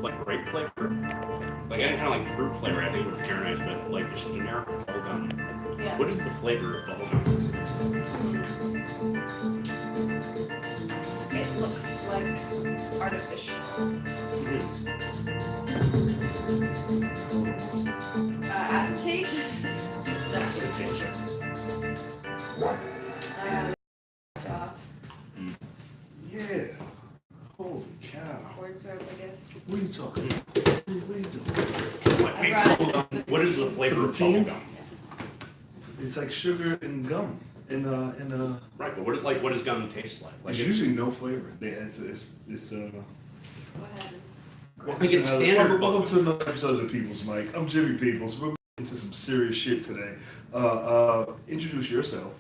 like grape flavor, like any kind of like fruit flavor. I think would pair nice, but like just generic bubblegum. Yeah. What is the flavor of bubblegum? It looks like artificial. Acetate? That's what it tastes like. Off. Yeah. Holy cow. Corn syrup, I guess. What are you talking about? What are you doing? What makes bubblegum? What is the flavor of Protein? bubblegum? It's like sugar and gum. Right, but what does gum taste like? Like It's usually no flavor. It's What happened? like it's standard Welcome bubblegum. to another episode of the People's Mic. I'm Jimmy Peoples. We're into some serious shit today. Introduce yourself.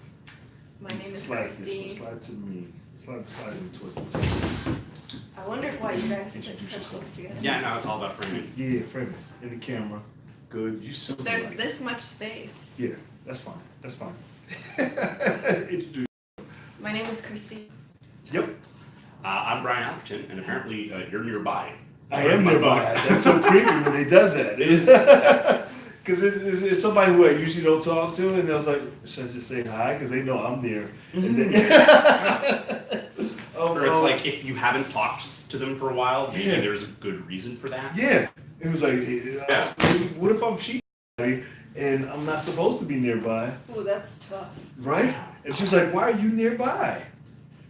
My name is Slide this one. Christine. Slide to me. Slide me towards the table. I wondered why you guys sit Introduce so yourself. close together. Yeah, no, it's all about framing. Yeah, frame it in the camera. Good. You super. There's like this much space. Yeah, that's fine. That's fine. Introduce. My name is Christine. Yep. I'm Brian Alberton, and apparently you're nearby. I am nearby. That's so creepy when he does that. Because it's somebody who I usually don't talk to, and I was like, should I just say hi? Because they know I'm near. And then, Or it's like if you haven't talked to them for a while, maybe Yeah. there's a good reason for that. yeah. It was like, Yeah. what if I'm cheating and I'm not supposed to be nearby, Ooh, that's tough. right? And she's like, why are you nearby?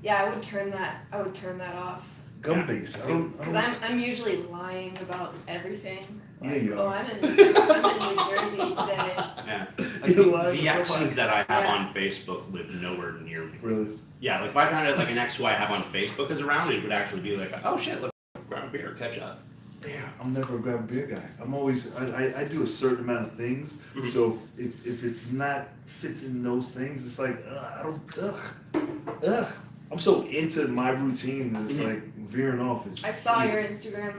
Yeah, I would turn that off. Gum Yeah. base. Because I'm usually lying about everything. Yeah, Like, you oh, are. I'm in New Jersey today. Yeah. Like You the lied to exes somebody. that I have Yeah. on Facebook live nowhere near me. Really? Yeah, like if I found out like an ex who I have on Facebook is around, it would actually be like, oh shit, let's grab a beer, catch up. Yeah, I'm never a grab a beer guy. I'm always I do a certain amount of things. Mhm. So if it's not fits in those things, it's like I don't ugh. I'm so into my routine that it's Mhm. like veering off. Is I saw your Instagram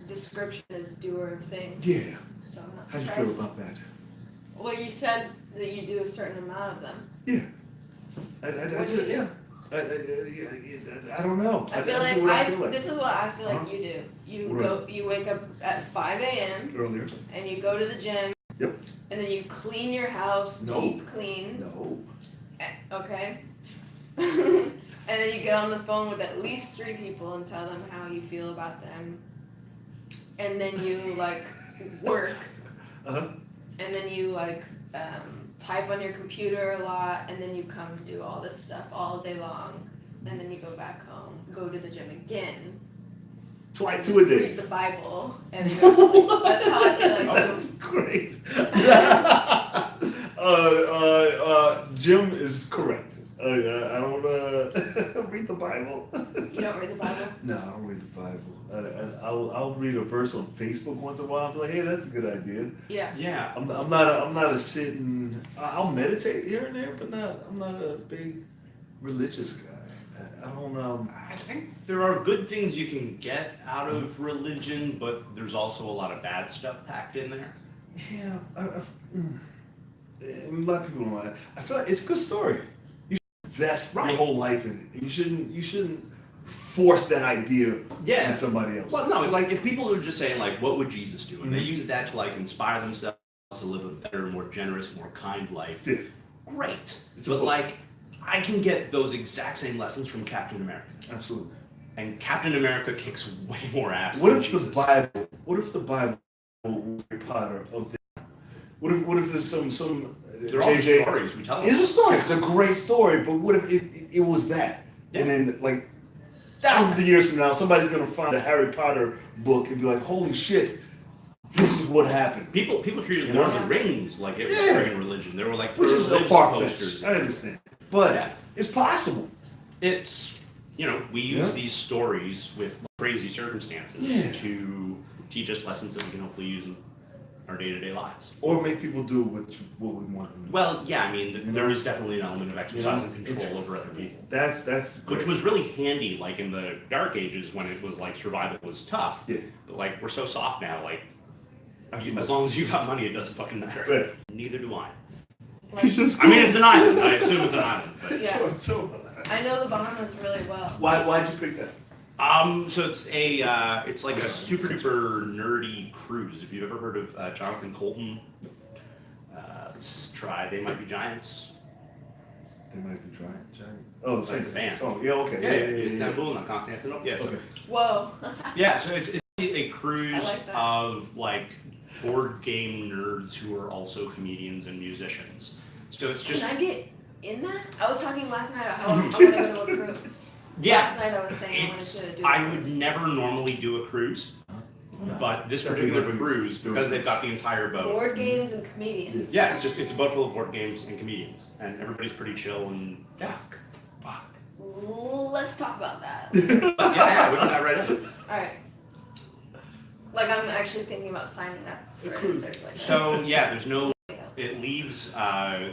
description as doer of things. Yeah. So I'm not How do you surprised. feel about that? Well, you said that you do a certain amount of them. Yeah. I What do you do? yeah. I don't know. I feel do like what I feel like. this is what I feel like Uh-huh. you do. What You wake up at 5 a.m. Earlier. and you go to the gym. Yep. And then you clean your house, No. deep clean. No. Okay. And then you get on the phone with at least 3 people and tell them how you feel about them. And then you work. Uh-huh. And then you type on your computer a lot, and then you come and do all this stuff all day long, and then you go back home, go to the gym again, Twice 2 a read days. the Bible, and then go to sleep. That's how I feel like That's crazy. Jim is correct. I don't read the Bible. you don't read the Bible. No, I don't read the Bible. I'll read a verse on Facebook once in a while. I'll be like, hey, that's a good idea. Yeah. Yeah. I'm not a sitting. I'll meditate here and there, but I'm not a big religious guy. I don't. I think there are good things you can get out of religion, but there's also a lot of bad stuff packed in there. Yeah. A lot of people don't like it. I feel like it's a good story. You should invest your Right. whole life in it. You shouldn't force that idea Yeah. on somebody else. Well, no, it's like if people are just saying like, what would Jesus do? And they use that to inspire themselves to live a better, more generous, more kind life. Yeah. Great. It's a But book. I can get those exact same lessons from Captain America. Absolutely. And Captain America kicks way more ass What than if Jesus. the Bible? What if the Bible was Harry Potter of the? What if there's some They're all JJ stories we tell. It's a story. It's a great story. But what if it was that? Yeah. And then thousands of years from now, somebody's gonna find a Harry Potter book and be like, "Holy shit, this is what happened." People treated You Lord know? of the Rings like it was Yeah. friggin' religion. They were like Which is a religious far posters. fetched. I understand, but Yeah. it's possible. It's we use Yeah. these stories with crazy circumstances Yeah. to teach us lessons that we can hopefully use in our day-to-day lives. Or make people do what we want them to do. Well, yeah, I mean, You there know? is definitely an element of exercising it's- control over other people. That's Which great. was really handy, in the Dark Ages when it was survival was tough. Yeah. But we're so soft now, as long as you got money, it doesn't fucking matter. Right. Neither do I. You just I mean, it's an island. I assume it's an island. But Yeah. so I know the Bahamas really well. why'd you pick that? So it's like a super duper nerdy cruise. If you've ever heard of Jonathan Colton, let's try They Might Be Giants. They might be giant. Oh, Like same the band. song. Yeah, okay. Yeah, Istanbul, not Constantinople. Yeah, so Okay. Whoa. yeah, so it's a cruise I like that. of like board game nerds who are also comedians and musicians. So it's just Can I get in that? I was talking last night about how I want to go to a cruise. yeah. Last night I was saying I wanted It's to do I a would cruise. never normally do a cruise, but this Definitely particular never cruise do a because they've cruise. got the entire boat. Board games and comedians. Yeah, it's a boat full of board games and comedians, and everybody's pretty chill and yeah. Fuck. Let's talk about that. Yeah, we can dive right in. Alright. Like I'm actually thinking about signing up for A it. cruise. There's like So yeah, there's no. It leaves.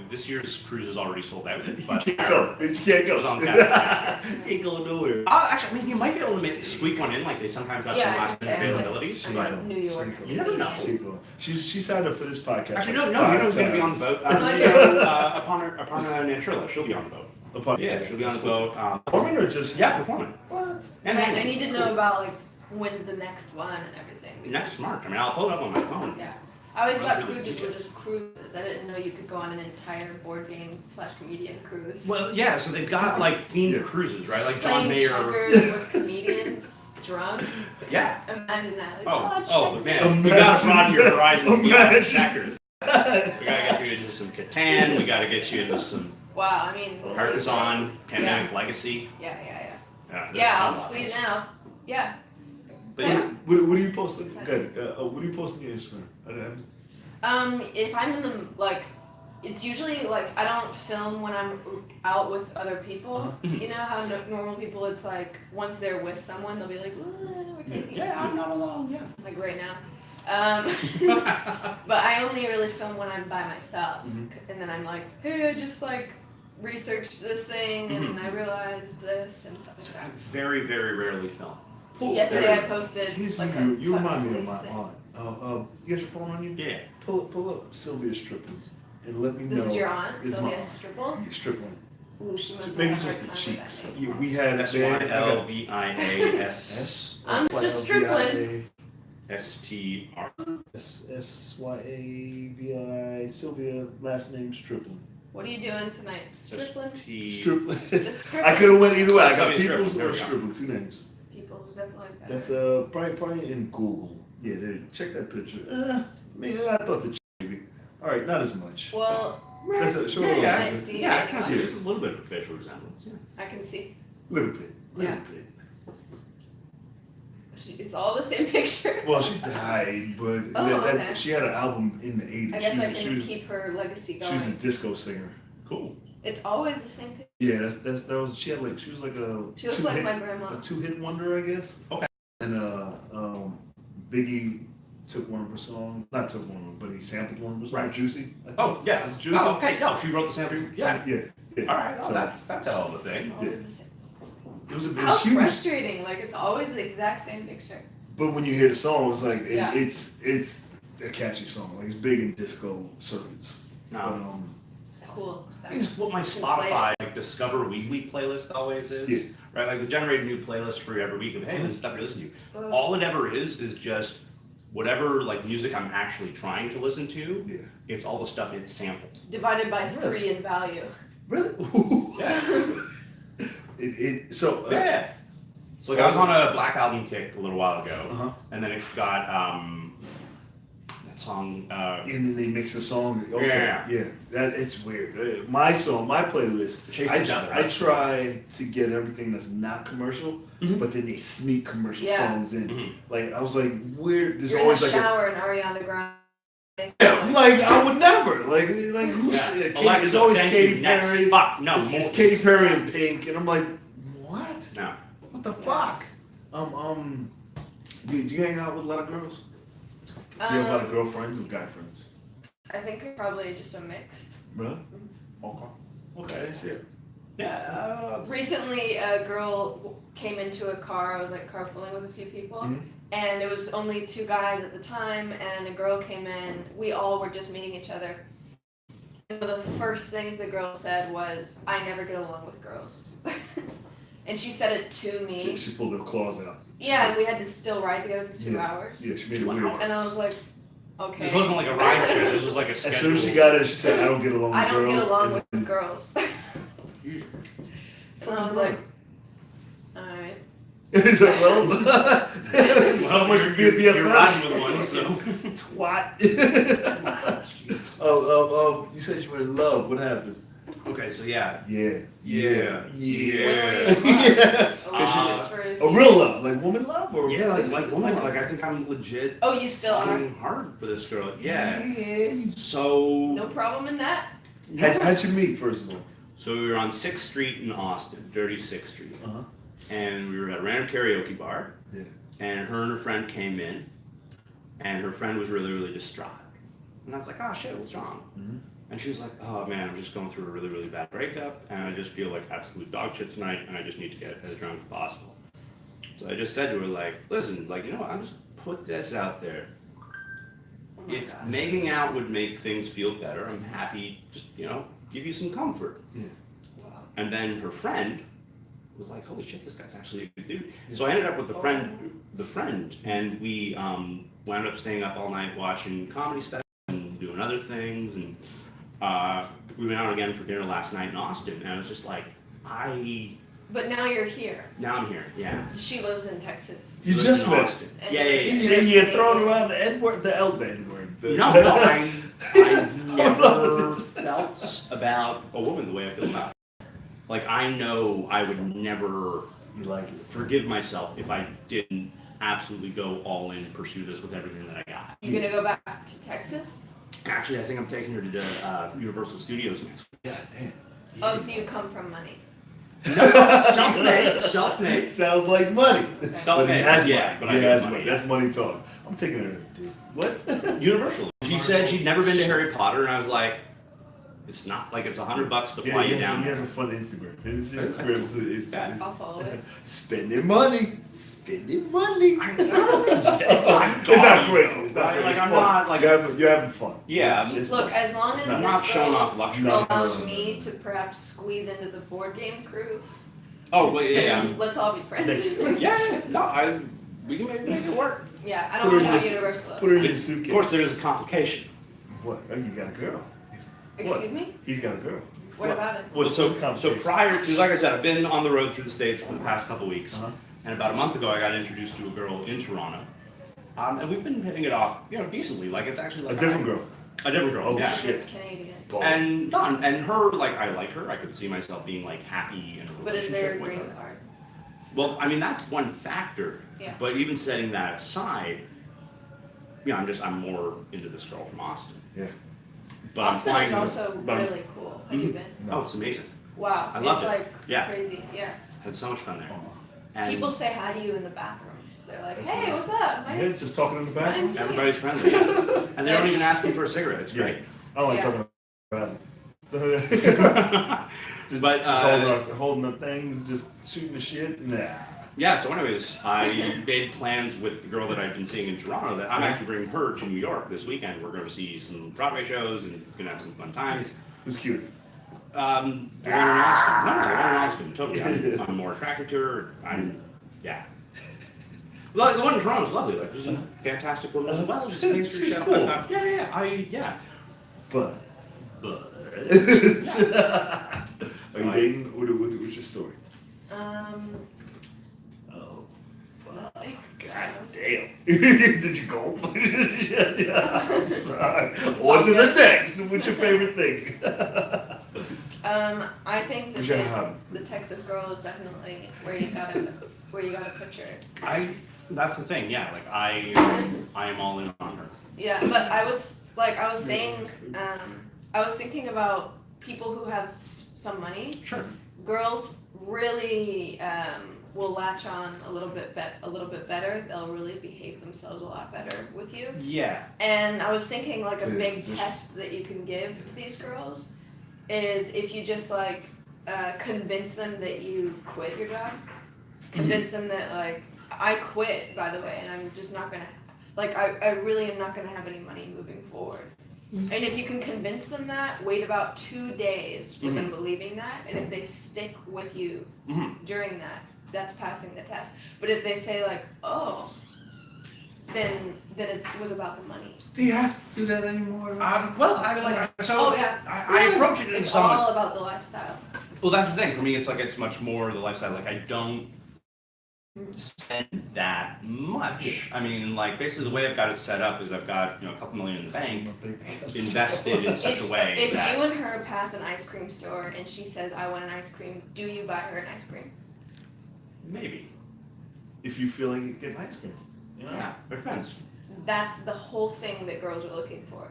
This year's cruise is already sold out. You But can't go. You can't Goes go. on Canada. Ain't going nowhere. Oh, actually, I mean, you might be able to squeak one in. Like they sometimes have Yeah, some I last can minute say, like, availabilities. I'm But in New York. You never know. She signed up for this podcast. actually, like no, you know 5 who's going to be on the times. boat? Aparna Nantrilla. She'll be on the boat. Yeah, she'll be on the boat. Performing or just Yeah, performing. What? And I need to know about like when's the next one and everything. because- next March. I mean, I'll pull it up on my phone. Yeah. I always thought Really? cruises were just cruises. I didn't know you could go on an entire board game / comedian cruise. Well, yeah, so they've got like themed Yeah. cruises, right? Like John Playing Mayer. checkers with comedians, drunk. Yeah. Imagine that. Like, Oh, checkers. man. We got to broaden your horizons beyond Imagine. checkers. We gotta get you into some Catan. We gotta get you into some Wow, I mean. Carcassonne, Pandemic Legacy. Yeah. There's Yeah, I'll a lot. squeeze in. Yeah. But yeah, What are you posting? Good. What are you posting on Instagram? If I'm in the like, it's usually like I don't film when I'm out with other people. Uh-huh. You know how normal people, it's like once they're with someone, they'll be like, we're taking yeah, I'm not alone. Yeah. like right now. But I only really film when I'm by myself, Mhm. and then I'm like, hey, I just like researched this thing, and Mhm. I realized this and stuff. So I very, very rarely film. Yesterday I posted Here's like you a remind me of police my thing. aunt. You got your phone on you? Yeah. Pull up Sylvia Stripping and let me know. This is your aunt, It's Sylvia my- Stripple. Yeah, Stripling. Ooh, she must Maybe have a just the hard time with cheeks. that name. Yeah, we had SYLVIAS I'm just Strickland. STR. SYAVI Sylvia, last name Stripling. What are you doing tonight? Strickland? Stripling. Just I could have went either way. I got Sylvia Peoples Strickland, there or we go. Stripling, 2 names. People's is definitely better. That's probably in Google. Yeah, there. Check that picture. Man, I thought the maybe. All right, not as much. Well, That's a show. Yeah, I see. Yeah, I can see there's a little bit of a facial resemblance. Yeah. I can see. Little bit. Yeah. It's all the same picture. Well, she died, but Oh, okay. she had an album in the 80s. I guess she was, I she can was, keep her legacy she was a going. disco singer. Cool. It's always the same picture. Yeah, that was she was like a She looks two like hit, my grandma. a 2-hit wonder, I guess. Okay. And Biggie took one of her songs, not took one of them, but he sampled one of her songs, Right. Juicy. I think. Oh, yeah. It's Juicy. Oh, okay. No, she wrote the sample. Yeah. Yeah. All right. So, Oh, that's a hell of a thing. Always the same. it was How huge. frustrating! Like it's always the exact same picture. But when you hear the song, it's like Yeah. it's a catchy song. Like it's big in disco circuits. No. Cool. I think it's what my Spotify like Discover Weekly playlist always is. Yeah. Right? Like they generate a new playlist for you every week of hey, this is stuff you listen to. Ugh. All it ever is just whatever like music I'm actually trying to listen to, Yeah. it's all the stuff it's sampled. Divided by Really? 3 in value. Really? Yeah. So Yeah. So like I was on a Black Album kick a little while ago, Uh-huh. and then it got that song. And then they mix the song. Okay, Yeah. That it's weird. My playlist. Chase I together, I right? try to get everything that's not commercial, Mhm. but then they sneak commercial Yeah. songs in. Mhm. Like I was like, weird. There's You're in always the like shower and Ariana Grande. I'm like I would never like who's Yeah. Katy, Alexa, it's always thank Katy you. Next. Perry. Fuck no. It's more. Katy Perry and Pink, and I'm like, what? No. What the fuck? Do you hang out with a lot of girls? Do you have a lot of girlfriends or guy friends? I think it's probably just a mix. Really? Okay. Okay, that's it. Yeah. Recently, a girl came into a car. I was like carpooling with a few people, Mhm. and it was only 2 guys at the time. And a girl came in. We all were just meeting each other. And one of the first things the girl said was, "I never get along with girls." and she said it to me. She pulled her claws out. Yeah, and we had to still ride together for 2 Yeah. hours. Yeah, she made it 2 weird. hours. And I was like, okay. This wasn't like a ride share. This was like a schedule. As soon as she got in, she said, "I don't get along with I don't girls." get along and with girls. And I was like, alright. He's like, well, so much for being you're BFF. riding with one, so. Twat. Oh, you said you were in love. What happened? Okay, so yeah. Yeah. Yeah. When were Yeah. you in love? Yeah. Oh, just for A real love, like woman love, or Yeah, like woman, like I think I'm legit Oh, you still are? working hard for this girl. Yeah. Yeah. So. No problem in that? How'd you meet, first of all? So we were on 6th Street in Austin, 36th Street, Uh huh. and we were at a random karaoke bar. Yeah. And her and her friend came in, and her friend was really, really distraught. And I was like, oh shit, what's wrong? Mhm. And she was like, oh man, I'm just going through a really, really bad breakup, and I just feel like absolute dog shit tonight, and I just need to get as drunk as possible. So I just said to her, like, listen, like, you know what, I'll just put this out there. Oh my If God. making out would make things feel better, I'm happy, just, you know, give you some comfort. Yeah. Wow. And then her friend was like, holy shit, this guy's actually a good dude. So I ended up with the friend, and we wound up staying up all night watching comedy specials and doing other things, and we went out again for dinner last night in Austin, and I was just like, But now you're here. now I'm here, yeah. She lives in Texas. You Lives just in met. Austin. And Yeah, yeah, yeah. You're throwing around the N word, the L word. No, I never felt about a woman the way I feel about her. Like, I know I would never You like it. forgive myself if I didn't absolutely go all in and pursue this with everything that I got. You gonna go back to Texas? Actually, I think I'm taking her to Universal Studios next week. God damn. Oh, so you come from money. Self-made, self-made. Sounds like money. But he Self-made, has yeah, money. but He I has get money. money. That's money talk. I'm taking her to Disney. What? Universal. She said she'd never been to Harry Potter, and I was like, it's not like it's $100 to fly Yeah, you down. he has a fun Instagram. His Instagram is Yeah. I'll follow it. spending money. Spending money. It's It's not crazy. It's not Right? crazy. Like, It's I'm fun. not, like- you're having fun. Yeah, I'm- It's Look, fun. as long as It's this I'm not showing girl off luxury. No. allows me to perhaps squeeze into the board game cruise, Oh, wait, yeah, then let's all be friends. yeah. No, we can make it work. Yeah, I Put don't her want in to this- go Universal. Put her in your Of suitcase. course, there is a complication. What? Oh, you got a girl. Excuse me? He's got a girl. What about it? What's so, the so conversation? prior to, like I said, I've been on the road through the States for the past couple weeks. Uh-huh. And about a month ago, I got introduced to a girl in Toronto. And we've been hitting it off, you know, decently. Like, it's actually A like different girl. A different girl, Oh, yeah. shit. Canadian. And done. And her, like, I like her. I could see myself being, like, happy in a But is there a relationship with green her. card? Well, I mean, that's one factor. Yeah. But even setting that aside, yeah, I'm more into this girl from Austin. Yeah. But I'm Austin is finding- also but I'm- really cool. Have you Mhm. been? Oh, it's amazing. Wow. I loved it's it. like Yeah. crazy. Yeah. Had so much fun there. Oh. And People say hi to you in the bathrooms. They're like, That's hey, nice. what's up? My Yeah, name's just talking in the bathroom. Mine's- everybody's friendly. And they don't even ask you for a cigarette. It's great. I don't like Yeah. talking in the bathroom. just But, just holding up things, just shooting the shit. Nah. Yeah, so anyways, I made plans with the girl that I've been seeing in Toronto that I'm actually bringing her to New York this weekend. We're going to see some Broadway shows and going to have some fun times. Who's cute? The one in Austin. No, the one in Austin, totally. I'm more attracted to her. Yeah. The one in Toronto is lovely. Like, she's a fantastic woman as well. She's a pastry She's chef. cool. Yeah. But. But. Are you dating? What's your story? Oh. Fuck. God damn. Did you go? Yeah, I'm sorry. On to the next. What's your favorite thing? I think What's your that hobby? the Texas girl is definitely where you gotta put your. That's the thing, yeah. Like, I am all in on her. Yeah, but I was saying, I was thinking about people who have some money. Sure. Girls really will latch on a little bit better. They'll really behave themselves a lot better with you. Yeah. And I was thinking like a To the big position. test that you can give to these girls is if you just like convince them that you quit your job, convince them that like I quit, by the way, and I'm just not gonna like I really am not gonna have any money moving forward. And if you can convince them that, wait about 2 days for them believing that, and if they stick with you during that, that's passing the test. But if they say like, oh, then it was about the money. Do you have to do that anymore? Well, I mean, like, so Oh, yeah. I approach it in It's somewhat. all about the lifestyle. Well, that's the thing. For me, it's like it's much more the lifestyle. Like I don't spend that much. I mean, like basically the way I've got it set up is I've got a couple million in the bank invested in such a way If that you and her pass an ice cream store and she says, I want an ice cream, do you buy her an ice cream? maybe, If you feel like you get ice cream. yeah, it depends. That's the whole thing that girls are looking for.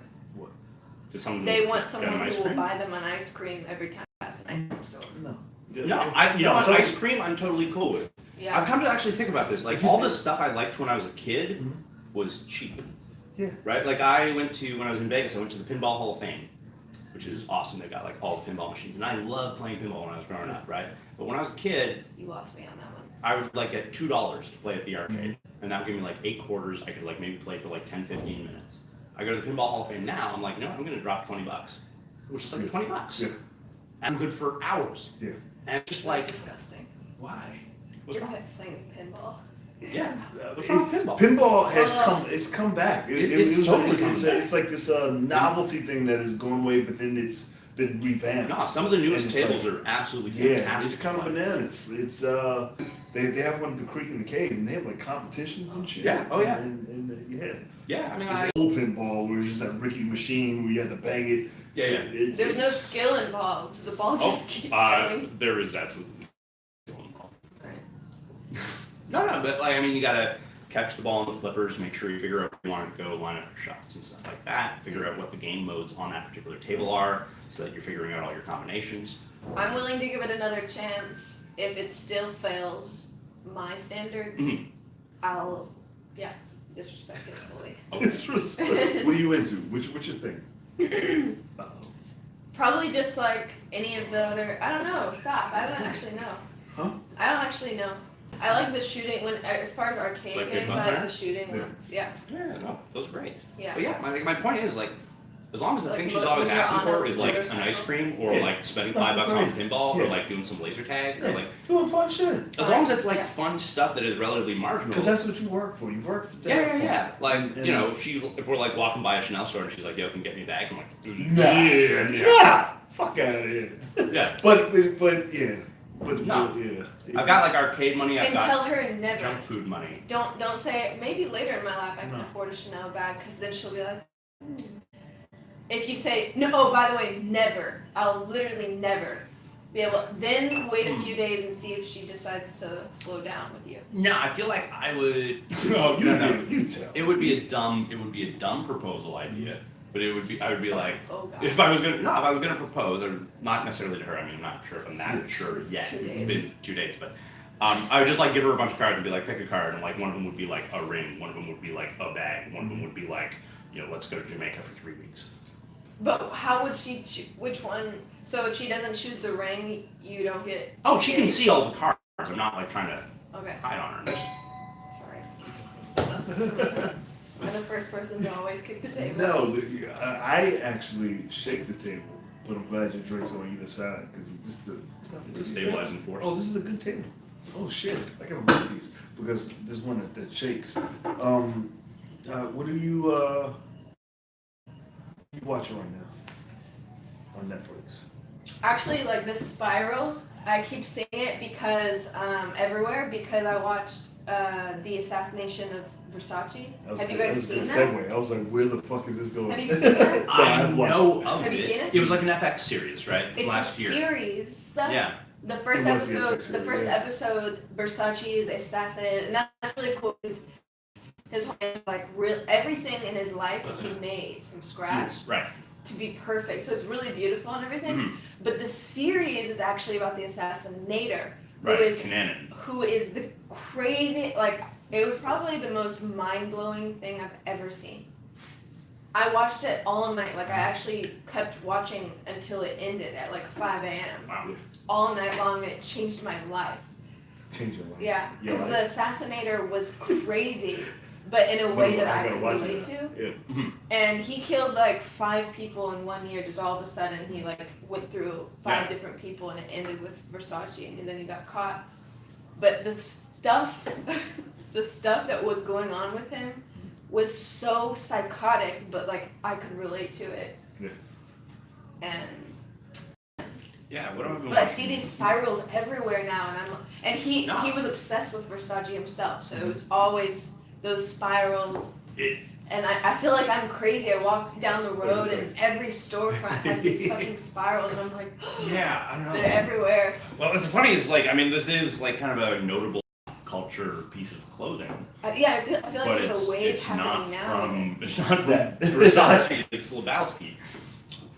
Just someone They who want just get someone an ice who will cream. buy them an ice cream every time they pass an ice cream store. No. No, what, so- ice cream I'm totally cool with. Yeah. I've come to actually think about this. Like If you all think- the stuff I liked when I was a kid Mhm. was cheap. Yeah. Right? Like I went to when I was in Vegas, I went to the Pinball Hall of Fame, which is awesome. They've got like all the pinball machines. And I loved playing pinball when I was growing up, right? But when I was a kid, You lost me on that one. I would like get $2 to play at the arcade. And that would give me like 8 quarters. I could like maybe play for like 10, 15 minutes. I go to the Pinball Hall of Fame now, I'm like, I'm gonna drop $20. Which is like $20. Yeah. And I'm good for hours. Yeah. And just That's like, disgusting. Why? what's You're wrong? playing pinball. Yeah. What's wrong with pinball? Pinball has Well, it's come back. It's was totally like, come back. it's like this novelty thing that is going away, but then it's been revamped. No, some of the newest And it's tables like- are absolutely Yeah, fantastic. it's kind of Like, bananas. It's they have one at the Creek in the Cave, and they have like competitions and shit. Yeah, oh, yeah. And yeah. Yeah, I mean, It's like old pinball where it's just that Ricky machine where you have to bang it. yeah. It's- There's no it's- skill involved. The ball just keeps going. There is absolutely skill involved. Right. No, but like, I mean, you gotta catch the ball on the flippers, make sure you figure out where you want it to go, line up your shots and stuff like that, figure out what the game modes on that particular table are, so that you're figuring out all your combinations. I'm willing to give it another chance. If it still fails my standards, I'll, disrespect it fully. Disrespect. What are you into? What's your thing? Uh-oh. Probably just like any of the other. I don't know. Stop. I don't actually know. Huh? I don't actually know. I like the shooting when, as far as arcade Like games, Big I like Bonfire? the shooting Yeah. ones. Yeah. Yeah, no, those are great. Yeah. But yeah, my point is like, as long as the Like thing she's when always you're asking on a for is like an motorcycle. ice cream or Yeah. like spending It's not $5 on crazy. pinball or Yeah. like doing some laser tag or Yeah, like, doing fun shit. as long as it's like Yeah. fun stuff that is relatively marginal. Because that's what you work for. You work for that. Yeah. Like, And- if we're like walking by a Chanel store and she's like, yo, can you get me a bag? I'm like, Nah. Fuck out of here. Yeah. But yeah. But No. yeah. I've got like arcade money, I've And got tell her never. junk food money. Don't say maybe later in my life I can No. afford a Chanel bag because then she'll be like. If you say no, by the way, never. I'll literally never be able. Then wait a few days and see if she decides to slow down with you. No, I feel like I would. No, no. you tell. It would be a dumb proposal idea. But I would be like, Oh god. if I was gonna propose, or not necessarily to her. I mean, I'm not sure if I'm that sure yet. 2 It's days. been 2 days, but I would just like give her a bunch of cards and be like, pick a card, and like one of them would be like a ring, one of them would be like a bag, one of them would be like, let's go to Jamaica for 3 weeks. But how would she choose? Which one? So if she doesn't choose the ring, you don't get. Oh, she can see all the cards. I'm not like trying to Okay. hide on her. Sorry. I'm the first person to always kick the table. No, I actually shake the table, but I'm glad your drinks on either side because It's a stabilizing force. Oh, this is a good table. Oh shit, I gotta make these because there's one that shakes. What are you watching right now on Netflix? Actually, like this Spiral, I keep seeing it because everywhere because I watched the assassination of Versace. Have you guys seen that? Segue. I was like, where the fuck is this going? Have you seen that? No, I I've watched know of Have you it. seen it? It was like an FX series, right? It's Last a year. series. Yeah. The first It was the episode, FX the series, first yeah. episode, Versace is assassinated, and that's really cool because his whole like real everything in his life he made from scratch Right. to be perfect. So it's really beautiful and everything. Mhm. But the series is actually about the assassinator, Right. who is the crazy like it was probably the most mind-blowing thing I've ever seen. I watched it all night. Like I actually kept watching until it ended at like 5 a.m. Wow. all night long, and it changed my life. Change your life. Yeah, Your because the life. assassinator was crazy, but in a way that I gotta could watch relate it. to. Yeah. And he killed like 5 people in 1 year. Just all of a sudden, he like went through 5 Yeah. different people, and it ended with Versace, and then he got caught. But the stuff, the stuff that was going on with him, was so psychotic. But like I could relate to it. Yeah. And Yeah, what have I been but I watching? see these spirals everywhere now, and he No. was obsessed with Versace himself. So it was always those spirals. It- And I feel like I'm crazy. I walk down the road and every storefront has these fucking spirals, and I'm like, Yeah, I know. they're everywhere. Well, what's funny is like, I mean, this is like kind of a notable culture piece of clothing, Yeah, I feel like but there's a wave it's not happening now. from it's not from That. Versace. It's Lebowski.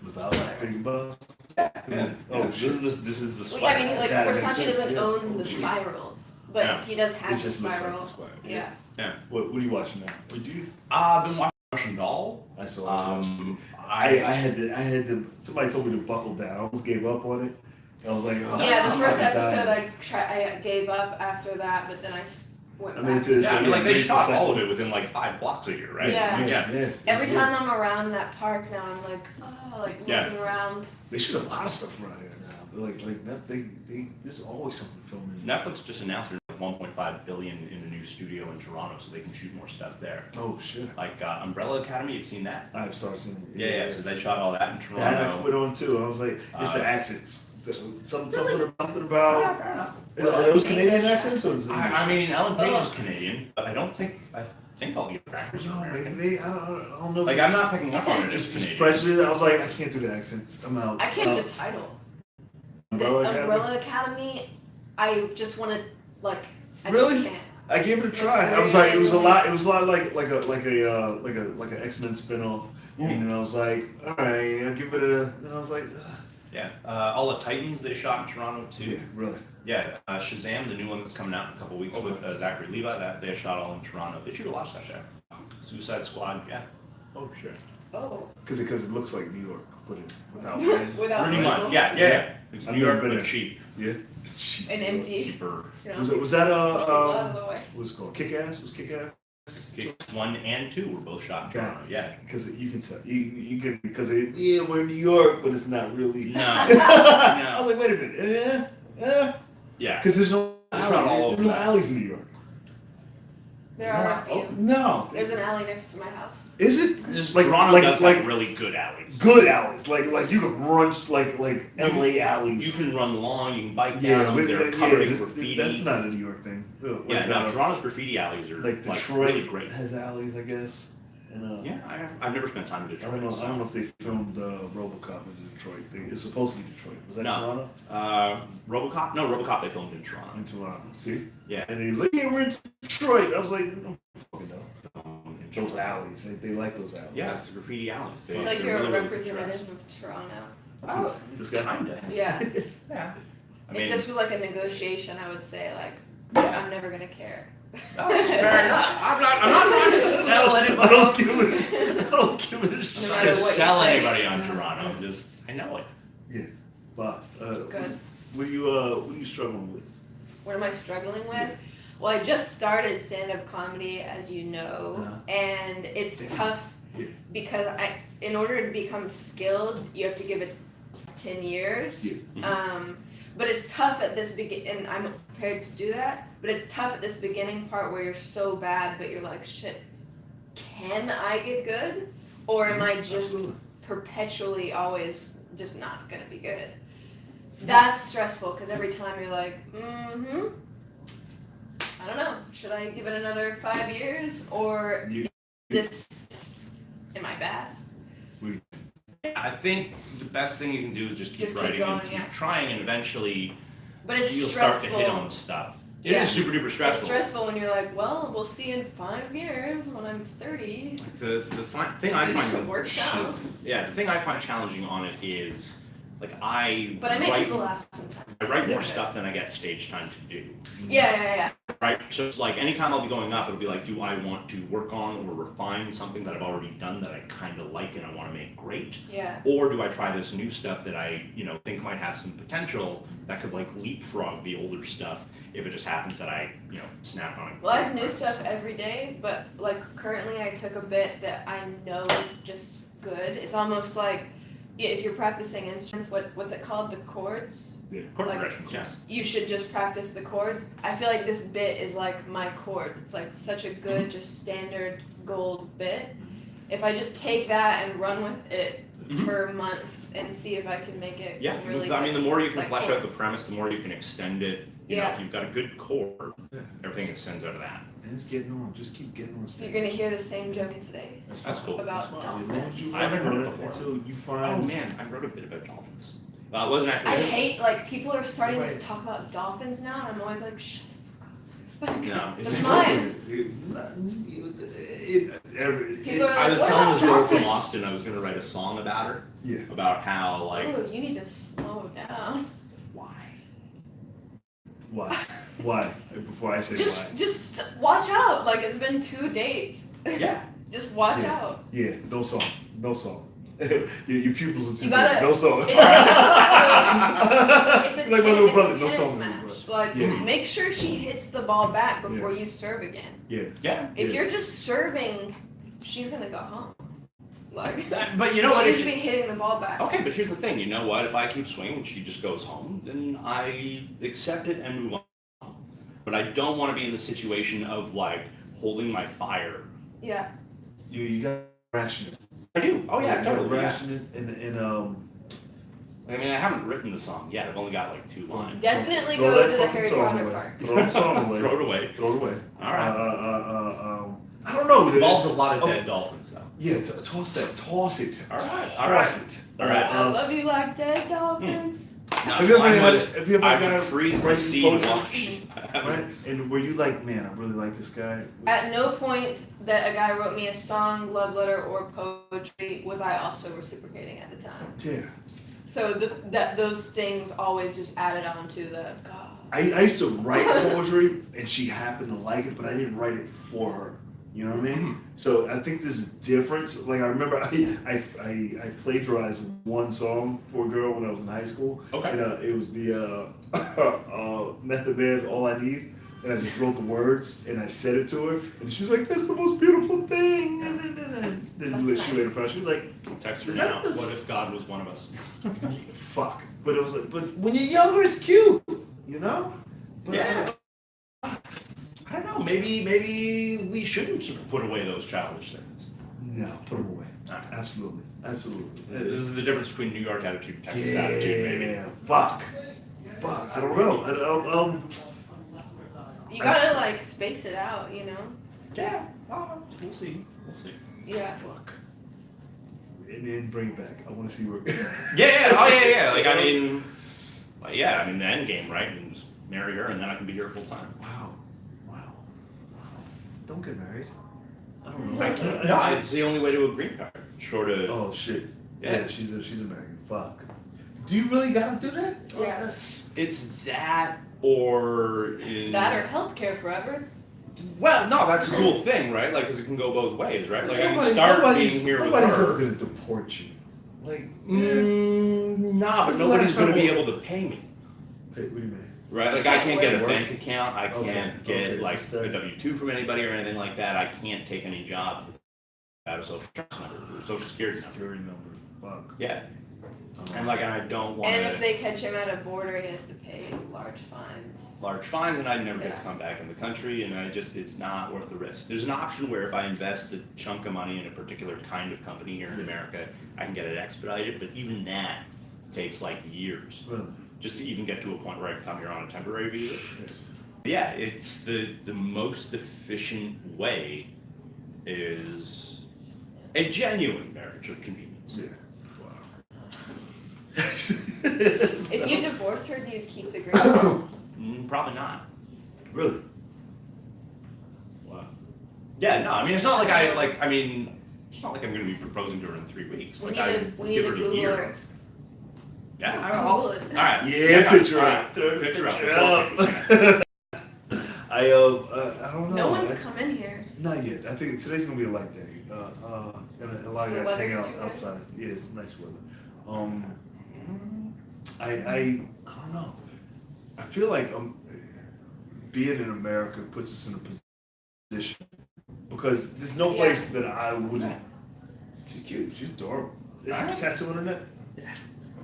Without Big Buzz. Yeah. Oh, this is the Well, spiral. yeah, I mean, like That makes Versace sense, doesn't yeah. own the spiral, but Yeah. he does It have the just looks like spiral. the spiral. Yeah. What are you watching now? What do you? I've been watching Russian Doll. I saw. I I had to. Somebody told me to buckle down. I almost gave up on it. I was like, oh, Yeah, the I'm first fucking episode dying. I gave up after that, but then I went I back. mean, it's- yeah, I mean, like they it's the shot second- all of it within like 5 blocks of here, right? Yeah. Yeah. Every time I'm around that park now, I'm like, oh, like Yeah. looking around. They shoot a lot of stuff around here now. They're like that. There's always something filming. Netflix just announced there's like 1.5 billion in a new studio in Toronto, so they can shoot more stuff there. Oh shit! Like Umbrella Academy, you've seen that? I've started seeing it. Yeah. So they shot all that in That I Toronto. quit on too. I was like, it's the Uh, accents. Something Yeah, about. fair enough. Are those Canadian English accents or is it English? I mean, Ellen Page is Ugh. Canadian, but I think all the actors are No, American. maybe I don't know. Like I'm not picking up on it. just as Canadian. prejudice. I was like, I can't do the accents. I'm out. I can't do the title. Umbrella The Academy? Umbrella Academy, I just want to, like, I Really? just can't. I gave it a try. I was like, it was a lot. It was a lot like an X-Men spinoff. And then I was like, all right, I'll give it a. Then I was like, ugh. Yeah, all the Titans they shot in Toronto too. Yeah, really. Yeah, Shazam, the new one that's coming out in a couple weeks with Zachary Levi, that they shot all in Toronto. They shoot a lot of stuff there. Suicide Squad, yeah. Oh sure. Oh. Because it looks like New York, but it without. Without Pretty label. much, yeah. It's I've New never York, been but there. cheap. Yeah. And empty. Cheaper. You know? Was that Out of the way. what's it called? Kick Ass? Was Kick Ass? Kicks 1 and 2 were both shot in Yeah. Toronto, yeah. Because you can tell you can because we're in New York, but it's not really. No, I was no. like, wait a minute, Yeah. because there's no It's not all there's over no that. alleys in New York. There are a Oh, few. no, There's an alley next to my house. is it This like Toronto does have really good alleys. good alleys? Like you can run like LA alleys. You can run long, you can bike yeah, down but, them, they're covered in this- graffiti. that's not a New York thing. Yeah, no, Toronto's graffiti alleys are like like Detroit really great. has alleys, I guess. And Yeah, I've never spent time in I Detroit. don't know. so. I don't know if they filmed RoboCop in Detroit. It's supposed to be Detroit. Was that No. Toronto? RoboCop? No, RoboCop they filmed in Toronto. In Toronto. See? Yeah. And he was like, "Yeah, we're in Detroit." I was like, "No, fucking no." In Those Toronto. alleys, they like those alleys. Yeah, it's graffiti alleys. I feel like they're you're a really, really representative of Toronto. Oh, This guy. kinda. Yeah. Yeah. I If mean, this was like a negotiation, I would say like, Yeah. I'm never gonna care. that's fair enough. I'm not trying to sell I anybody. don't give it. I don't give it a shit. No I'm matter not to what you sell say. anybody on Toronto. I'm just, I know it. Yeah, but Good. what are you struggling with? What am I struggling with? Well, I just started stand-up comedy, as you know, Uh-huh. and it's Damn. tough Yeah. because in order to become skilled, you have to give it 10 years. Yeah. But it's tough at this and I'm prepared to do that. But it's tough at this beginning part where you're so bad, but you're like, shit, can I get good, or am I just Absolutely. perpetually always just not gonna be good? That's stressful because every time you're like, I don't know, should I give it another 5 years or You- this? Am I bad? I think the best thing you can do is just keep Just keep writing going, and keep yeah. trying, and eventually But it's you'll start stressful. to hit on stuff. It Yeah. is super duper It's stressful. stressful when you're like, well, we'll see in 5 years when I'm 30. The thing I find It works out. Yeah, the thing I find challenging on it is like I But I make write, people laugh sometimes. I write more Yeah. stuff than I get stage time to do. Yeah. right? So it's like anytime I'll be going up, it'll be like, do I want to work on or refine something that I've already done that I kind of like and I want to make great? Yeah. Or do I try this new stuff that I, think might have some potential that could like leapfrog the older stuff if it just happens that I, snap on it. Well, I have new stuff every day, but like currently I took a bit that I know is just good. It's almost like if you're practicing instruments, what's it called? The chords? Yeah. Chord like- progressions, yeah. You should just practice the chords. I feel like this bit is like my chords. It's like such a good, Mm-hmm. just standard gold bit. If I just take that and run with it Mhm. for a month and see if I can make it Yeah, really I mean, the more you can like flesh out the chords. premise, the more you can extend it. Yeah. If you've got a good core, Yeah. everything extends out of that. And it's getting on. Just keep getting on So stage. you're gonna hear the same joke today. That's fine. cool. About That's fine. As long as you dolphins. I haven't heard it run before. until you Oh find. man, I wrote a bit about dolphins. It wasn't I actually. hate like people are starting Right. to talk about dolphins now, and I'm always like, shut the fuck up. No, That's it's mine. People are I was What telling about this girl from dolphins? Austin I was gonna write a song about her, Yeah. about how like Oh, you need to slow down. why. Why? Why? Before I say why. Just watch out. Like it's been 2 days. Yeah. Just watch Yeah. out. Yeah. No song. No song. your pupils are too You gotta- big. No song. It's a Like my little brother. it's a No tennis song. match. Like Yeah. make sure she hits the ball back before you serve again. Yeah. Yeah. If Yeah. you're just serving, she's gonna go home. Like But you know what? she If needs to she- be hitting the ball back. Okay, but here's the thing. You know what? If I keep swinging, she just goes home. Then I accept it and move on. But I don't want to be in the situation of like holding my fire. Yeah. You got to ration it. I do. Oh yeah, You gotta totally. Yeah. ration it and I mean, I haven't written the song yet. I've only got like 2 lines. Definitely throw go that to the fucking Harry song Potter away. part. Throw the song away. Throw it away. Throw it away. All right. I don't know. Involves a lot of dead dolphins, though. Yeah, toss that. Toss it. All right. All Toss right. it. All right. I love you like dead dolphins. Now, Have you ever mine had? was, Have you ever I got would a freeze the writing seed poetry? wash. Right? And were you like, man, I really like this guy? At no point that a guy wrote me a song, love letter, or poetry was I also reciprocating at the time. Yeah. So those things always just added on to the God. I used to write poetry, and she happened to like it, but I didn't write it for her. You know what I mean? So I think there's a difference. Like I remember, I plagiarized one song for a girl when I was in high school. Okay. And it was the Method Man, All I Need. And I just wrote the words and I said it to her, and she was like, "That's the most beautiful thing." And then That's she later found she was like, Text her Is that now. the- What if God was one of us? "Fuck." But it was like, but when you're younger, it's cute, you know. But Yeah. I don't know. Maybe we shouldn't put away those childish things. No, put them away. Okay. Absolutely, absolutely. This is the difference between New York attitude and Texas attitude, maybe. Yeah, fuck. I don't know. You gotta like space it out, you know? Yeah. We'll see. We'll see. Yeah. Fuck. And then bring it back. I want to see where. Yeah. Oh yeah. Like I mean, the end game, right? And just marry her, and then I can be here full time. Wow. Don't get married. I don't know. I can't. No, it's the only way to a green card. Short of. Oh shit. Yeah. Yeah, she's American. Fuck. Do you really gotta do that? Yeah. It's that or in. That or healthcare forever. Well, no, that's the cool thing, right? Like, 'cause it can go both ways, right? Like, I can start being here with nobody's ever her. gonna deport you. Like, Nah, but When's the nobody's last gonna time be we- able to pay me, Hey, what do you mean? right? Like, I can't get a Work. bank account. I Okay, can't get okay, like just, a W-2 from anybody or anything like that. I can't take any jobs without a social insurance number, or social security number. Security number. Fuck. Yeah, and I don't want And if they catch him at a border, he has to pay large fines. large fines, and I'd never get to Yeah. come back in the country, and it's not worth the risk. There's an option where if I invest a chunk of money in a particular kind of company here in America, I can get it expedited, but even that takes like years Really? just to even get to a point where I can come here on a temporary visa. Yes. Yeah, it's the most efficient way is a genuine marriage of convenience. Yeah. Wow. If you divorced her, do you keep the green card? Probably not. Really? Wow. Yeah, no, I mean, it's not like it's not like I'm going to be proposing to her in 3 weeks. We Like, need I to give her a Google year. her. Yeah, Google all it. right. Yeah, picture all up. right. Picture up. Picture up. I don't know. No one's come in here. Not yet. I think today's gonna be a light day. And a lot of The guys hanging weather's out too good? outside. Yeah, it's nice weather. I don't know. I feel like being in America puts us in a position because there's no Yeah. place that I wouldn't. She's cute. She's adorable. Is there a tattoo on her neck?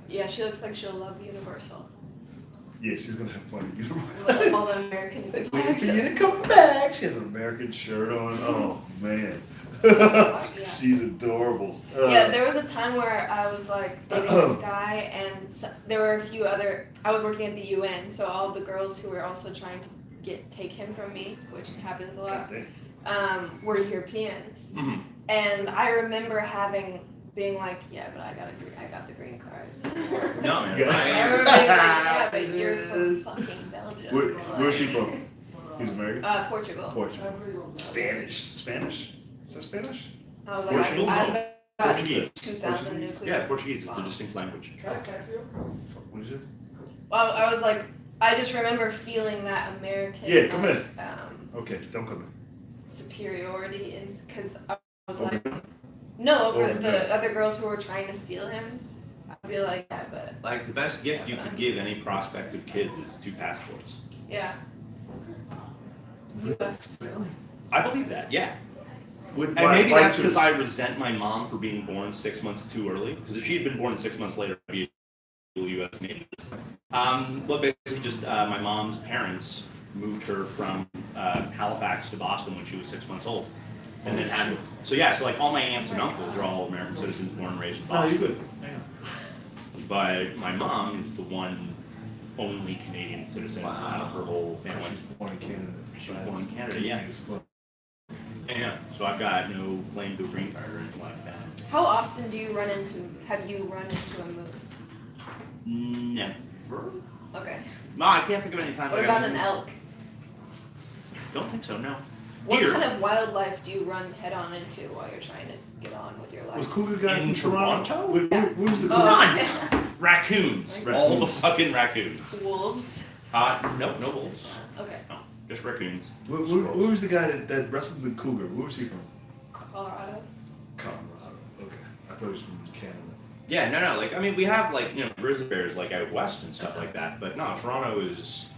Yeah, she looks like she'll love Universal. Yeah, she's gonna have fun. With all the American Waiting flags. for you to come back. She has an American shirt on. Oh man, she's adorable. Yeah, there was a time where I was like dating this guy, and there were a few other. I was working at the UN, so all the girls who were also trying to take him from me, which happens a lot, were Europeans. Mhm. And I remember being like, yeah, but I got the green card. No, man. Yeah. I remember being like, yeah, but you're from fucking Belgium. Where's he from? He's American. Portugal. Portugal. Spanish. Is that Spanish? I was like, Portugal's I've no. got Portuguese. 2,000 nuclear. Yeah, Portuguese is a distinct language. What is it? Well, I was like, I just remember feeling that American. Yeah, come in. Okay, don't come in. Superiority, because I was Over like, no, over Over the there. other girls who were trying to steal him. I'd be like, yeah, but Like the best gift you could give any prospective kid is 2 passports. yeah. US. I believe that, yeah. Would, And maybe why that's two? because I resent my mom for being born 6 months too early. Because if she had been born 6 months later, I'd be a U.S. native. Well, basically, just my mom's parents moved her from Halifax to Boston when she was 6 months old, and then had. So yeah, so like all my aunts and uncles are all American citizens, born and raised in No, Boston. you're good. But my mom is the one only Canadian citizen out of her whole family. She's born in Canada. She was born in Canada, yeah. Yeah, so I've got no claim to a green card or anything like that. How often have you run into a moose? Never. Okay. No, I can't think of any time. What about an elk? Don't think so. No. What Deer. kind of wildlife do you run head on into while you're trying to get on with your Was life? Cougar guy In from Toronto? Toronto? Where was the Oh, Cougar? None. Raccoons. Raccoons. All the fucking raccoons. Wolves. No wolves. Okay. No, just raccoons. Where was the guy that wrestled the Cougar? Where was he from? Colorado. Colorado. Okay. I thought he was from Canada. Yeah, no. Like, I mean, we have like grizzly bears like out west and stuff like that. But no, Toronto is,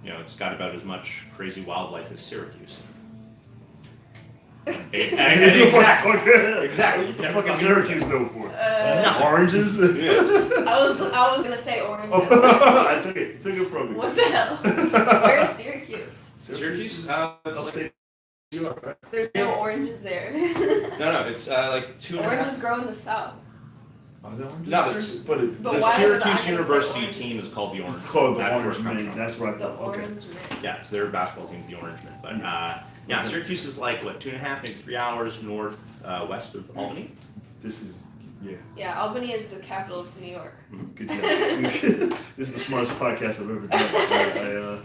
it's got about as much crazy wildlife as Syracuse. Exactly. Exactly. What the fuck is Syracuse known for? Nothing. Oranges? I was gonna say orange. I took it from you. What the hell? Where is Syracuse? Syracuse? Upstate New York, right? There's no oranges there. No, it's like 2.5. Oranges grow in the south. Are there oranges? No, there? it's- but it, But The why would I Syracuse say University oranges? team is called the Orange. it's called the That's where Orange it comes Men. from. That's what I The thought. Okay. orange man. Yeah, so their basketball team's the Orange Men. But yeah, Syracuse is like 2.5, maybe 3 hours north west of Albany. This is, yeah. Yeah, Albany is the capital of New York. Good job. This is the smartest podcast I've ever done.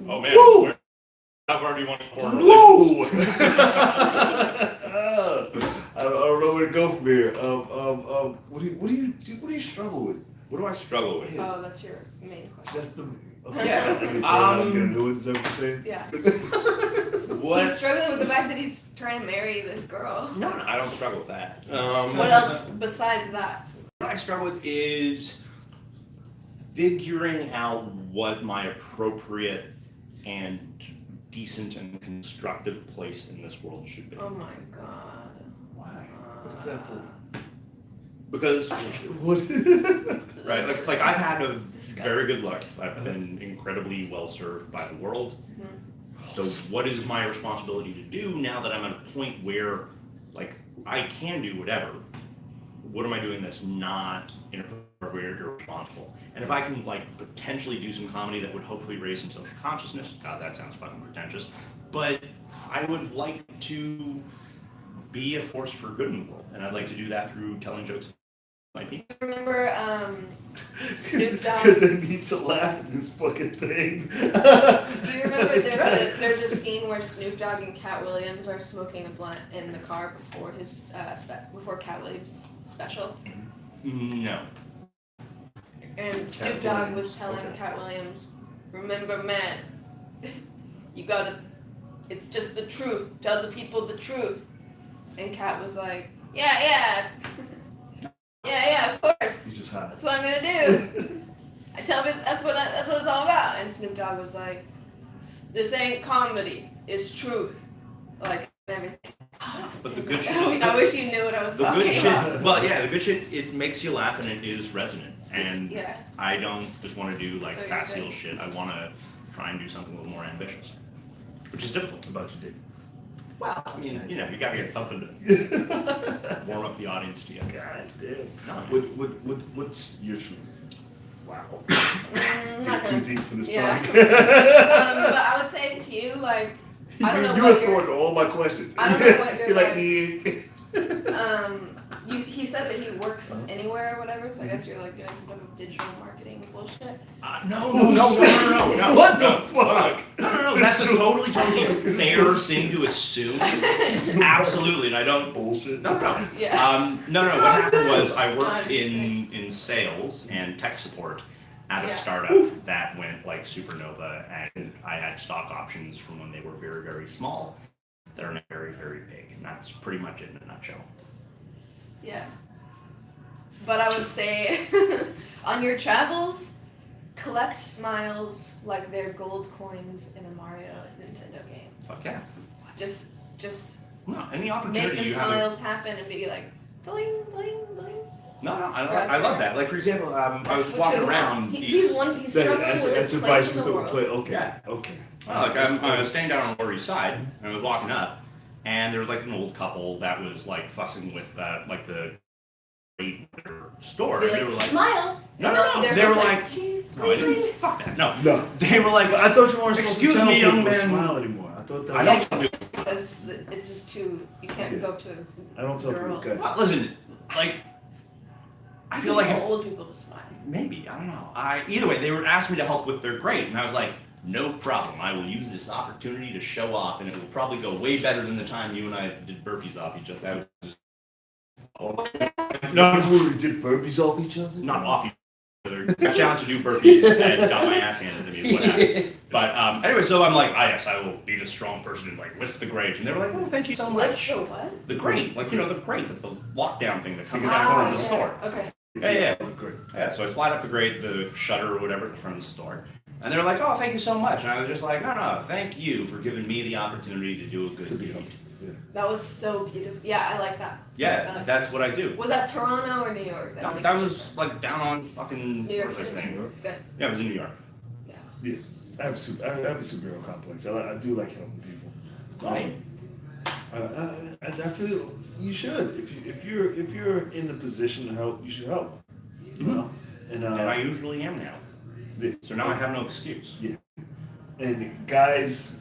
Oh man, Woo! I've already won a corner. Whoa! I don't know where to go from here. What do you struggle with? What do I struggle with? Oh, that's your main question. That's the okay. Yeah. I'm gonna do it. Is that what you're saying? Yeah. What? He's struggling with the fact that he's trying to marry this girl. No, I don't struggle with that. What else besides that? What I struggle with is figuring out what my appropriate and decent and constructive place in this world should be. Oh my god. Why? What is that for? Because, What? right, like I've had a Disgusting. very good life. I've been incredibly well served by the world. So what is my responsibility to do now that I'm at a point where, like, I can do whatever? What am I doing that's not inappropriate or irresponsible? And if I can, like, potentially do some comedy that would hopefully raise some social consciousness, God, that sounds fucking pretentious, but I would like to be a force for good in the world, and I'd like to do that through telling jokes about my penis. Remember Snoop Dogg? Because they need to laugh at this fucking thing. Do you remember there's a scene where Snoop Dogg and Cat Williams are smoking a blunt in the car before his before Cat Williams' special, No. and Snoop Dogg was telling Cat Williams, "Remember, man, you gotta, it's just the truth. Tell the people the truth. And Kat was like, yeah, of course. You just hide. That's what I'm gonna do. I tell me that's what it's all about. And Snoop Dogg was like, this ain't comedy, it's truth. Like, everything. But the good shit. I wish you knew what I was The talking good shit. about. Well, yeah, the good shit. It makes you laugh and it is resonant. And Yeah. I don't just want to do like So you're facile good. shit. I want to try and do something a little more ambitious, which is difficult. About your dick. Well, I mean, you know, you got to get something to warm up the audience to you. God damn. No, What's your truth? Wow. Not Too gonna- deep for this Yeah. podcast. But I would say to you, like, I don't know you what were your- throwing all my questions. I don't know what your, You're like, he said that he works Uh-huh. anywhere or whatever, so I guess you're like doing some type of digital marketing bullshit. no. What the no. fuck? No. That's a totally fair thing to assume. Absolutely, and I don't. Bullshit. No. Yeah. No. What happened was I worked I'm just in sales and tech support at a Yeah. startup that went like supernova, and I had stock options from when they were very, very small. They're now very, very big, and that's pretty much it in a nutshell. Yeah. But I would say, on your travels, collect smiles like they're gold coins in a Mario Nintendo game. Fuck yeah. Just No, any make opportunity the you have. smiles happen and be like, bling, bling, bling. No, I love that. Like for example, I was That's just what walking you around. want. He's struggling with That's his place advice in with the the world. play. Okay. Yeah. Okay. Like I was staying down on the Lower East Side, and I was walking up, and there was like an old couple that was like fussing with like the store, Be and they were like, like, smile. No, And no, they're they were both like, "Jeez, no, I didn't. please." Fuck that. No, No. they were like, But I thought you weren't supposed Excuse to tell me, people young to man. smile anymore. I thought that I was. don't. Because it's just too, you can't Yeah. go to I don't tell people. Girl. Okay. Well, listen, like, I I feel feel like tell old people to smile. maybe I don't know. Either way, they were asking me to help with their grade, and I was like, no problem. I will use this opportunity to show off, and it will probably go way better than the time you and I did burpees off each other. That was No, we did burpees off each other. not off each other. I challenged to do burpees and got my ass handed to me. Is what happened. But anyway, so I'm like, yes, I will be the strong person and like lift the grate, and they were like, oh, thank you so Lift much. the what? The grate, like the grate, the lockdown thing that comes Take it down out from of the the store. Okay. Yeah. Great. Yeah, so I slide up the grate, the shutter or whatever at the front of the store. And they're like, oh, thank you so much. And I was just like, no, thank you for giving me the opportunity to do a good To be deed. helped. Yeah. That was so beautiful. Yeah, I like that. Yeah, that's what I do. Was that Toronto or New York? No, makes that me was like down on fucking New York what's his City. name? Good. Yeah, it was in New York. Yeah. I have a superhero complex. I do like helping people. Right. I feel you should. If you're in the position to help, you should help. You know. And And I usually am now. yeah. So now I have no excuse. And guys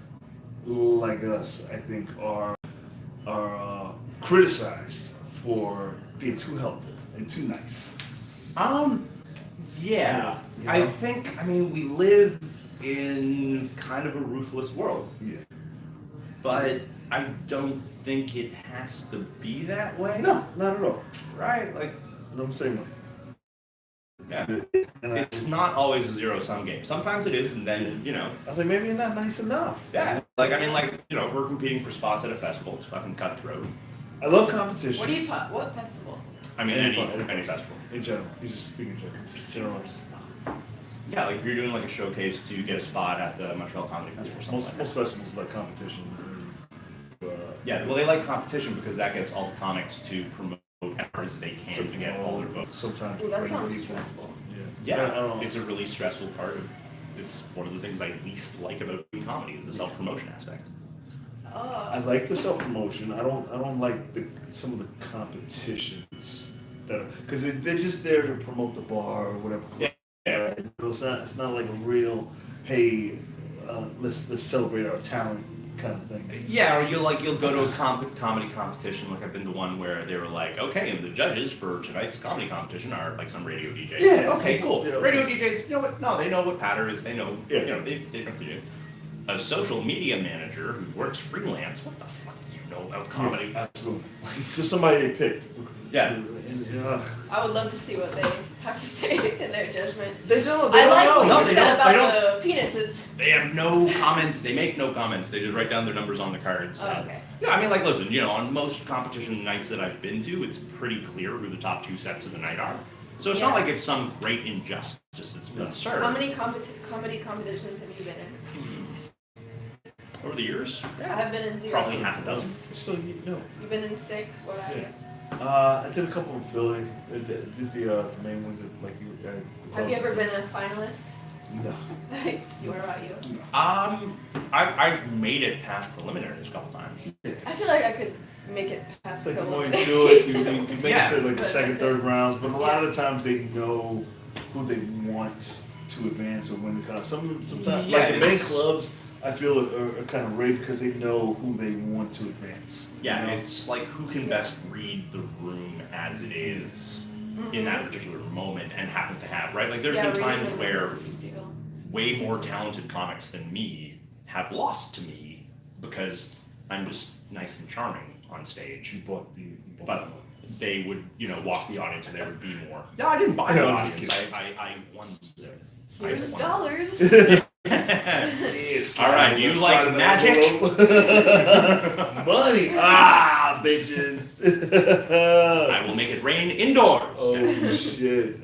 like us, I think, are criticized for being too helpful and too nice. Yeah. You I know? think, we live in kind of a ruthless world. Yeah. But I don't think it has to be that way. No, not at all. Right? Like, I'm saying one. yeah. And I It's not always a zero-sum game. Sometimes it is, and then, was like, maybe you're not nice enough. yeah. We're competing for spots at a festival. It's fucking cutthroat. I love competition. What are you talking? What festival? Any festival. In general. He's just speaking general. Yeah, like if you're doing like a showcase to get a spot at the Montreal Comedy Festival or something like that. Most festivals like competition. Yeah, well, they like competition because that gets all the comics to promote as hard as they can to get all their votes. Sometimes. Ooh, that bring sounds people. stressful. Yeah. I don't know. It's a really stressful part of. It's one of the things I least like about doing comedy is the self-promotion aspect. I Oh. like the self promotion. I don't like some of the competitions that are because they're just there to promote the bar or whatever. Yeah. Right? It's not like a real hey, let's celebrate our talent kind of thing. Yeah, or you'll go to a comedy competition. Like I've been to one where they were like, okay, and the judges for tonight's comedy competition are like some radio DJs. Yeah, Okay, cool. yeah. Radio DJs, you know what? No, they know what patter is. They know. Yeah. They know what to do. A social media manager who works freelance. What the fuck do you know about comedy? Yeah, absolutely. Just somebody they picked. Yeah. And, I would love to see what they have to say in their judgment. They don't. I like know. what No, you they said don't. about the penises. They have no comments. They make no comments. They just write down their numbers on the cards. Oh, okay. Yeah, I mean, like, listen, you know, on most competition nights that I've been to, it's pretty clear who the top 2 sets of the night are. So it's not Yeah. like it's some great injustice that's been served. How many comedy competitions have you been in? Over the years? I've been in 0. Probably half a dozen. So no. You've been in 6. What have you? I did a couple in Philly. I did the main ones at like you. Have you ever been a finalist? No. What about you? I made it past preliminaries a couple times. I feel like I could make it past It's like the more you preliminaries. do it, you make Yeah. it to like the But second, that's third it. rounds. But a lot of the times they know who they want to advance or win the contest. Sometimes Yeah, like the main it's- clubs, I feel are kind of rigged because they know who they want to advance. Yeah, you know? it's like who can best read the room as it is in that particular moment and happen to have, right? Like there's Yeah, been reading times the where room is a big deal. way more talented comics than me have lost to me because I'm just nice and charming on stage. You bought the. But they would, you know, walk the audience and there would be more. No, I didn't buy the No, I'm just audience. I won this. Here's dollars. Yes, All right, do you like magic? Money, bitches. I will make it rain indoors. Oh shit!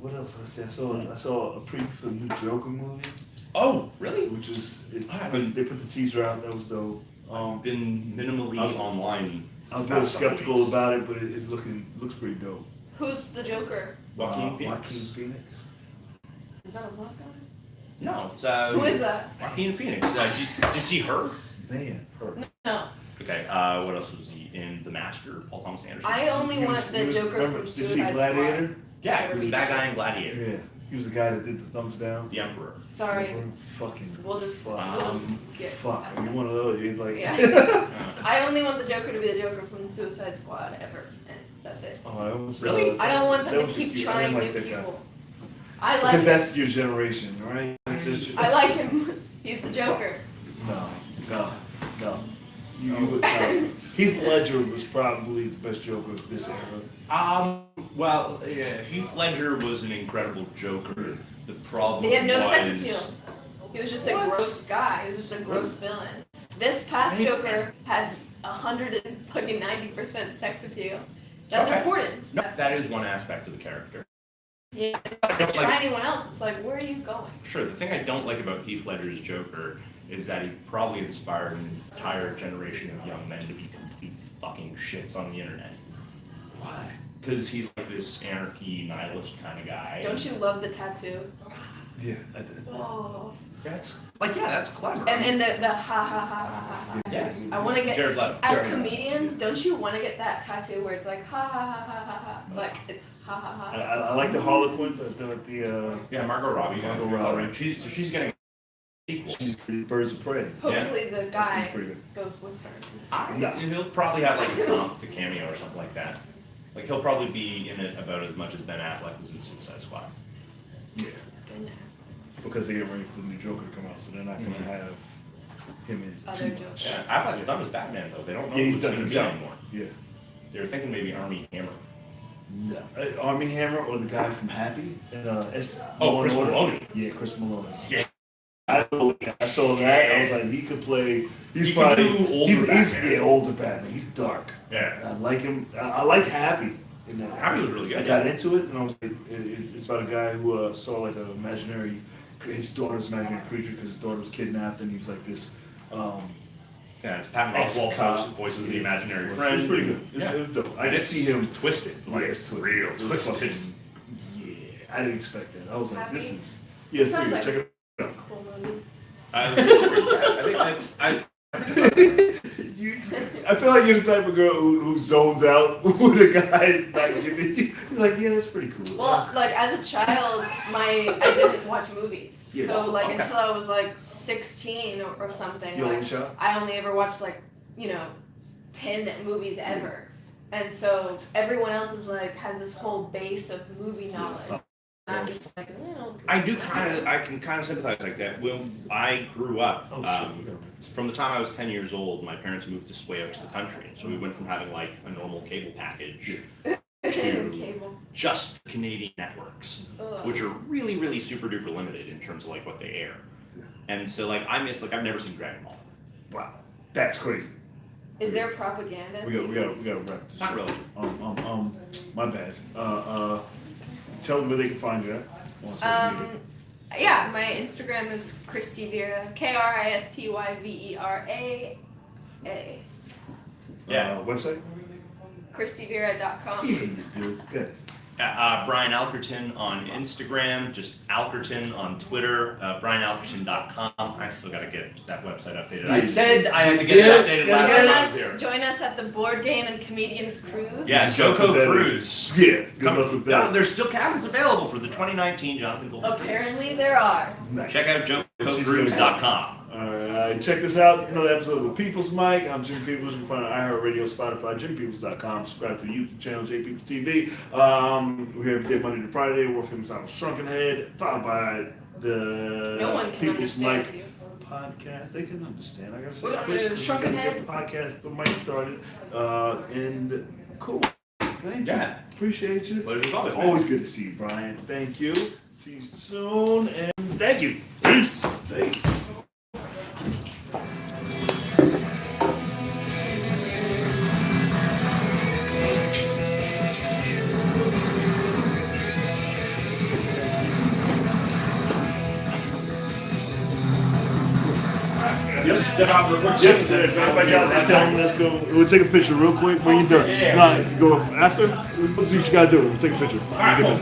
What else did I say? I saw a preview for the new Joker movie, Oh, really? which was I haven't- they put the teaser out. That was dope. I've been minimally I was- online. I was a little skeptical about it, but it's looks pretty dope. Who's the Joker? Joaquin Phoenix. Joaquin Phoenix. Is that a block on? No, it's Who is that? Joaquin Phoenix. Did you see her? Man, her. No. Okay. What else was he in? The Master, Paul Thomas Anderson. I only He want was- the he was- Joker remember, from did you see Suicide Gladiator? Squad. Yeah, he was that guy in Gladiator, Yeah, he was the guy that did the thumbs down. the Emperor. Sorry. Fucking. We'll just fuck. get Fuck. past You that. one of those? You're like. Yeah. I only want the Joker to be the Joker from the Suicide Squad ever, and that's it. Oh, that was, Really? I don't want them that to was keep cute. I trying didn't new like that guy. people. I like Because him. that's your generation, right? That's just- I like him. He's the Joker. No. Heath Ledger was probably the best Joker of this era. Well, yeah, Heath Ledger was an incredible Joker. The problem He had no was sex appeal. He was just a What? gross guy. He was just a gross villain. This past Right. Joker had 190% sex appeal. That's Okay. important. No, that is one aspect of the character. Yeah. I don't Try like- anyone else. It's like, where are you going? Sure, the thing I don't like about Heath Ledger's Joker is that he probably inspired an entire generation of young men to be complete fucking shits on the internet. Why? Because he's like this anarchy nihilist kind of guy. Don't you love the tattoo? Yeah, I did. Oh. That's like, yeah, that's clever. And the ha ha ha ha ha ha. Yeah. I want to get. Jared Leto. As Jared Leto. comedians, don't you want to get that tattoo where it's like ha ha ha ha ha ha? Like it's ha ha I, ha. I like the Harlequin, Yeah, Margot Robbie. Margot Margot Robbie. Robbie. She's getting a sequel. she's pretty Birds of Prey. Hopefully the That's guy pretty good. goes with her. No. He'll probably have like a cameo or something like that. Like he'll probably be in it about as much as Ben Affleck was in Suicide Squad. Yeah, Been there. because they get ready for the new Joker to come out, so they're not gonna have him in it Other too Jokers. much. Yeah, Affleck's done as Batman though. They don't know Yeah, he's who's done going to his be own. anymore. Yeah. They were thinking maybe Armie Hammer. No. Armie Hammer or the guy from Happy? And, Chris Law and Order? Maloney. Yeah, Chris Maloney. Yeah. I saw that. I was like, he could play. He's He can probably do older he's Batman. older Batman. He's dark. Yeah. I like him. I liked Happy. In that. Happy was really good. I got into it, and I was like, it's about a guy who saw like an imaginary, his daughter's imaginary creature because his daughter was kidnapped, and he was like this. Yeah, it's Patton Ex-cop. Oswalt voices the imaginary It friend. was pretty good. Yeah. It was dope. I And did it's see him. twisted. Like, it's twisted. real It was twisted. fucking- yeah, I didn't expect that. I was like, this Happy? is. Yeah, it's Sounds pretty like- good. Check it Cool movie. I think that's. You, I feel like you're the type of girl who zones out when the guy's not giving you. He's like, yeah, that's pretty cool. Well, like as a child, I didn't watch movies. Yeah. So like Okay. until I was like 16 or something, You only like shot? I only ever watched like 10 movies ever. And so everyone else is like has this whole base of movie knowledge. And I'm just like, I can kind of sympathize like that. When I grew up, Oh, from the time I was 10 years old, my parents moved us way out to the country. So we went from having like a normal cable package to cable. just Canadian networks, Ugh. which are really, really super duper limited in terms of like what they air. And so like I miss like I've never seen Dragon Ball. Wow, that's crazy. Is there propaganda? We gotta wrap this. Not up. really. My bad. Tell them where they can find you at on social media. Yeah, my Instagram is Christy Vera, KRISTYVERA. Yeah. Website? ChristyVera.com. Yeah, you do. Good. Brian Alkerton on Instagram, just Alkerton on Twitter, BrianAlkerton.com. I still got to get that website updated. I said I had to get it updated Yeah, last yeah, time yeah. I was here. Join us at the Board Game and Comedians Cruise. Yeah, Good Joko luck with that. Cruise. Yeah, good Come- luck with No, that. there's still cabins available for the 2019 Jonathan Goldberg. Apparently there are. Nice. Check out JokoCruise.com. Alright, check this out. Another episode of The People's Mic. I'm Jimmy Peoples. You can find it on iHeartRadio, Spotify, JimmyPeoples.com. Subscribe to the YouTube channel, J Peoples TV. We're here every day, Monday to Friday. We're famous on Shrunken Head, followed by the No one can People's understand Mic you. podcast. They can understand. I gotta say, Well, quick, Shrunken we gotta get Head. the podcast, the mic started. And cool. Thank you. Yeah. Appreciate you. Pleasure's It's always always good to see you, Brian. Thank you. See you soon, and thank you. Peace. Peace. Yes, sir. Everybody else, I tell them let's go. We'll take a picture real quick when you're done. Yeah. No, you go after. What you gotta do? We'll take a picture. All right, cool.